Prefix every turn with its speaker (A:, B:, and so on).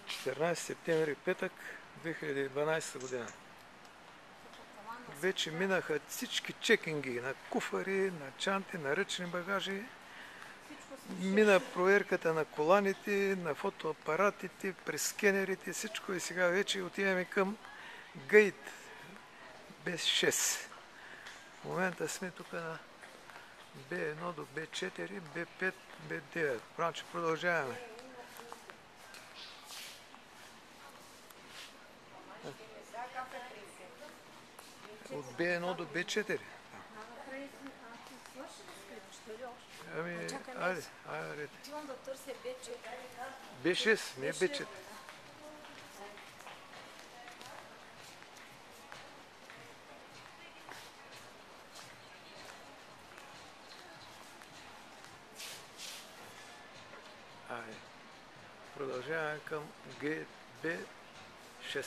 A: 14 септември, петък, 2012 година. Вече минаха всички чекинги на куфари, на чанти, на ръчни багажи. Мина проверката на коланите, на фотоапаратите, през скенерите, всичко и сега вече отиваме към гейт B6. В момента сме тук на B1 до B4, B5, B9. Правилно, че продължаваме. От B1 до B4. Ами, айде.
B: Отивам да търся B4.
A: B6, не B4. Продължаваме към B6.